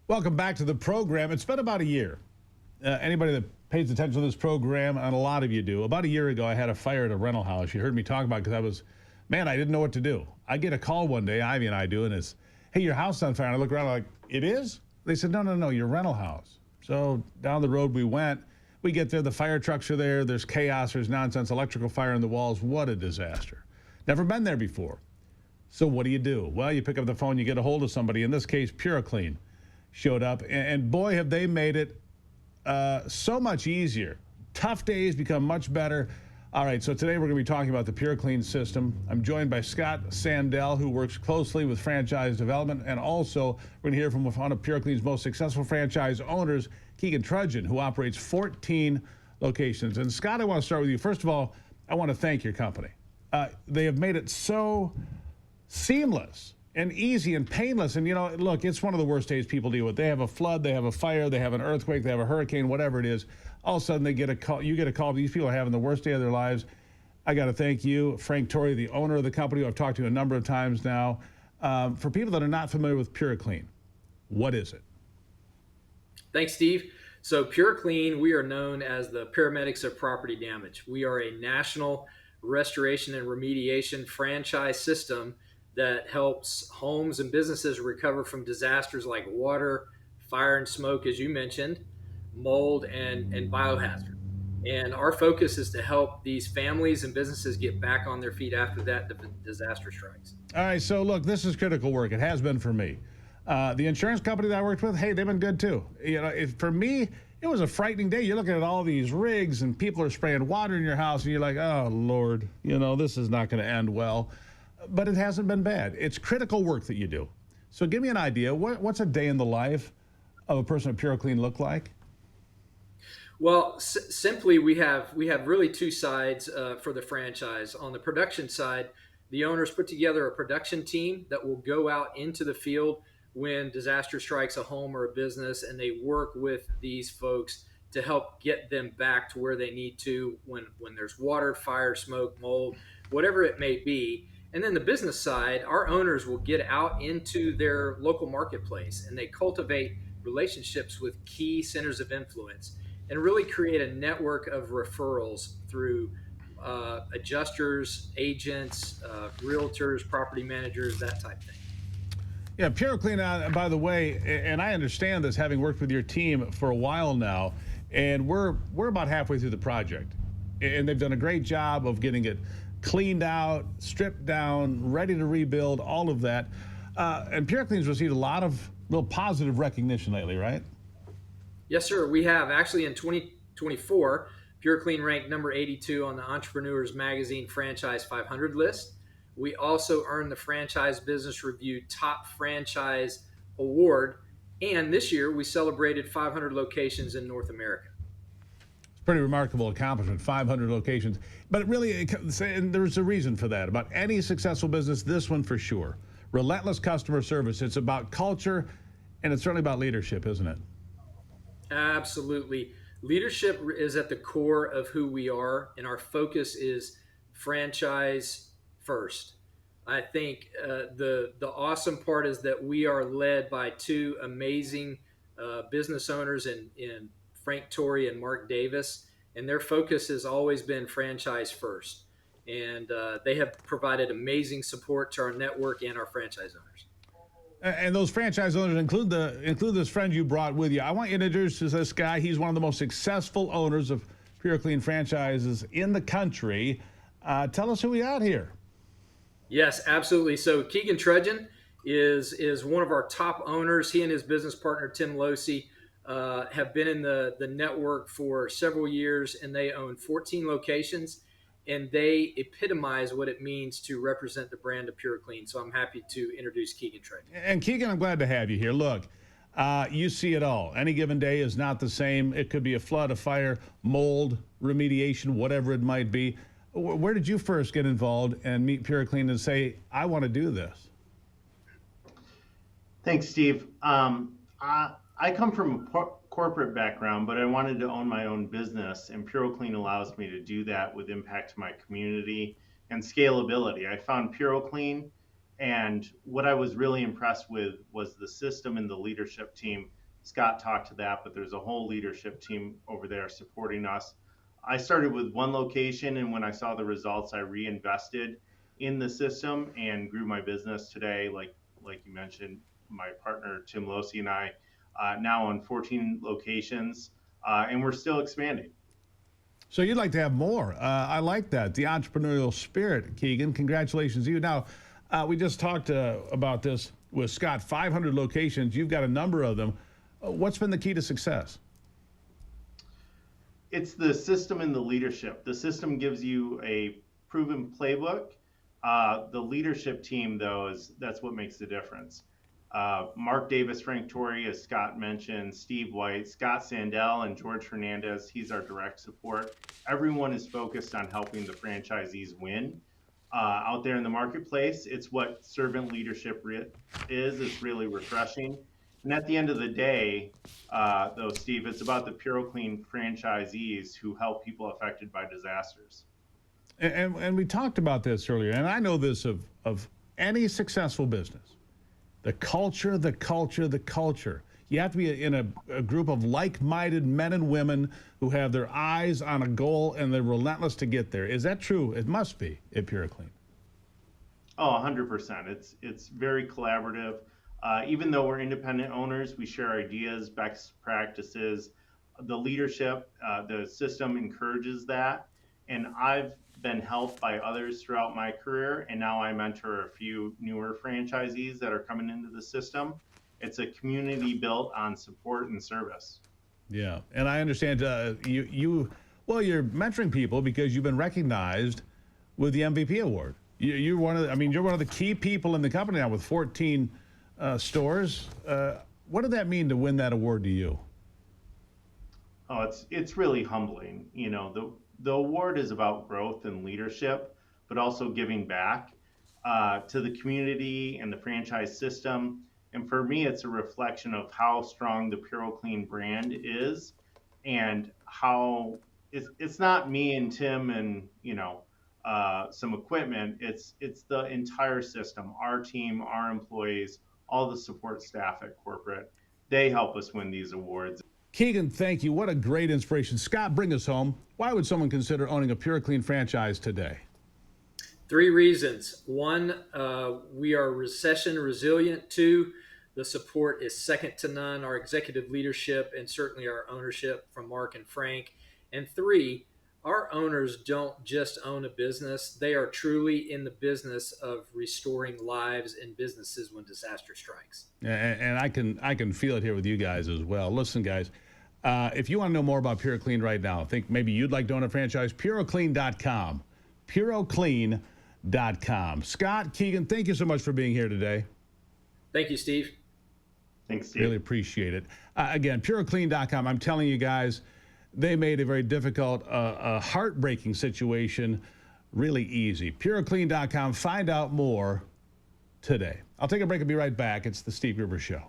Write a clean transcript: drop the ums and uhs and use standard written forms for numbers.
Welcome back to the program. It's been about a year. Anybody that pays attention to this program, and a lot of you do, about a year ago, I had a fire at a rental house. You heard me talk about it because I didn't know what to do. I get a call one day, Ivy and I do, and it's, hey, your house is on fire. And I look around, I'm like, it is? They said, no, your rental house. So down the road we went. We get there, the fire trucks are there, there's chaos, there's nonsense, electrical fire in the walls. What a disaster. Never been there before. So what do? Well, you pick up the phone, you get a hold of somebody. In this case, PuroClean showed up, and boy, have they made it so much easier. Tough days become much better. All right, so today we're going to be talking about the PuroClean system. I'm joined by Scott Sandel, who works closely with franchise development, and also we're going to hear from one of PuroClean's most successful franchise owners, Keegan Trudgen, who operates 14 locations. And Scott, I want to start with you. First of all, I want to thank your company. They have made it so seamless and easy and painless. And, look, it's one of the worst days people deal with. They have a flood, they have a fire, they have an earthquake, they have a hurricane, whatever it is. All of a sudden, they get a call. You get a call. These people are having the worst day of their lives. I got to thank you, Frank Torrey, the owner of the company, who I've talked to a number of times now. For people that are not familiar with PuroClean, what is it? Thanks, Steve. So PuroClean, we are known as the paramedics of property damage. We are a national restoration and remediation franchise system that helps homes and businesses recover from disasters like water, fire and smoke, as you mentioned, mold, and biohazard. And our focus is to help these families and businesses get back on their feet after that disaster strikes. All right, so look, this is critical work. It has been for me. The insurance company that I worked with, hey, they've been good too. For me, it was a frightening day. You're looking at all these rigs and people are spraying water in your house and you're like, oh, Lord, this is not going to end well. But it hasn't been bad. It's critical work that you do. So give me an idea. What's a day in the life of a person at PuroClean look like? Well, simply we have really two sides for the franchise. On the production side, the owners put together a production team that will go out into the field when disaster strikes a home or a business, and they work with these folks to help get them back to where they need to when there's water, fire, smoke, mold, whatever it may be. And then the business side, our owners will get out into their local marketplace and they cultivate relationships with key centers of influence and really create a network of referrals through adjusters, agents, realtors, property managers, that type of thing. Yeah, PuroClean, by the way, and I understand this having worked with your team for a while now, and we're about halfway through the project. And they've done a great job of getting it cleaned out, stripped down, ready to rebuild, all of that. And PuroClean's received a lot of real positive recognition lately, right? Yes, sir. We have. Actually, in 2024, PuroClean ranked number 82 on the Entrepreneurs Magazine Franchise 500 list. We also earned the Franchise Business Review Top Franchise Award. And this year, we celebrated 500 locations in North America. Pretty remarkable accomplishment, 500 locations. But really, and there's a reason for that. About any successful business, this one for sure. Relentless customer service. It's about culture, and it's certainly about leadership, isn't it? Absolutely. Leadership is at the core of who we are, and our focus is franchise first. I think the awesome part is that we are led by two amazing business owners in Frank Torrey and Mark Davis, and their focus has always been franchise first. And they have provided amazing support to our network and our franchise owners. And those franchise owners include this friend you brought with you. I want you to introduce this guy. He's one of the most successful owners of PuroClean franchises in the country. Tell us who we got here. Yes, absolutely. So Keegan Trudgen is one of our top owners. He and his business partner, Tim Losey, have been in the network for several years, and they own 14 locations, and they epitomize what it means to represent the brand of PuroClean. So I'm happy to introduce Keegan Trudgen. And Keegan, I'm glad to have you here. Look, you see it all. Any given day is not the same. It could be a flood, a fire, mold, remediation, whatever it might be. Where did you first get involved and meet PuroClean and say, I want to do this? Thanks, Steve. I come from a corporate background, but I wanted to own my own business, and PuroClean allows me to do that with impact to my community and scalability. I found PuroClean And what I was really impressed with was the system and the leadership team. Scott talked to that, but there's a whole leadership team over there supporting us. I started with one location, and when I saw the results, I reinvested in the system and grew my business today. Like you mentioned, my partner Tim Losi and I now on 14 locations, and we're still expanding. So you'd like to have more. I like that. The entrepreneurial spirit, Keegan. Congratulations to you. Now, we just talked about this with Scott. 500 locations. You've got a number of them. What's been the key to success? It's the system and the leadership. The system gives you a proven playbook. The leadership team, though, that's what makes the difference. Mark Davis, Frank Torrey, as Scott mentioned, Steve White, Scott Sandel, and George Hernandez. He's our direct support. Everyone is focused on helping the franchisees win out there in the marketplace. It's what servant leadership is. It's really refreshing. And at the end of the day, though, Steve, it's about the PuroClean franchisees who help people affected by disasters. And we talked about this earlier, and I know this of any successful business. The culture, the culture, the culture. You have to be in a group of like-minded men and women who have their eyes on a goal and they're relentless to get there. Is that true? It must be at PuroClean. Oh, 100%. It's very collaborative. Even though we're independent owners, we share ideas, best practices. The leadership, the system encourages that. And I've been helped by others throughout my career, and now I mentor a few newer franchisees that are coming into the system. It's a community built on support and service. Yeah, and I understand you're mentoring people because you've been recognized with the MVP award. You're one of the key people in the company now with 14 stores. What did that mean to win that award to you? Oh, it's really humbling. You know, the award is about growth and leadership, but also giving back to the community and the franchise system. And for me, it's a reflection of how strong the PuroClean brand is, and how it's not me and Tim and some equipment. It's the entire system, our team, our employees, all the support staff at corporate. They help us win these awards. Keegan, thank you. What a great inspiration. Scott, bring us home. Why would someone consider owning a PuroClean franchise today? 3 reasons. 1, we are recession resilient. 2, the support is second to none. Our executive leadership and certainly our ownership from Mark and Frank. And 3, our owners don't just own a business. They are truly in the business of restoring lives and businesses when disaster strikes. And I can feel it here with you guys as well. Listen, guys, if you want to know more about PuroClean right now, think maybe you'd like to own a franchise, PuroClean.com. PuroClean.com. Scott, Keegan, thank you so much for being here today. Thank you, Steve. Thanks, Steve. Really appreciate it. Again, PuroClean.com. I'm telling you guys, they made a very difficult, heartbreaking situation really easy. PuroClean.com. Find out more today. I'll take a break and be right back. It's the Steve Gerber Show.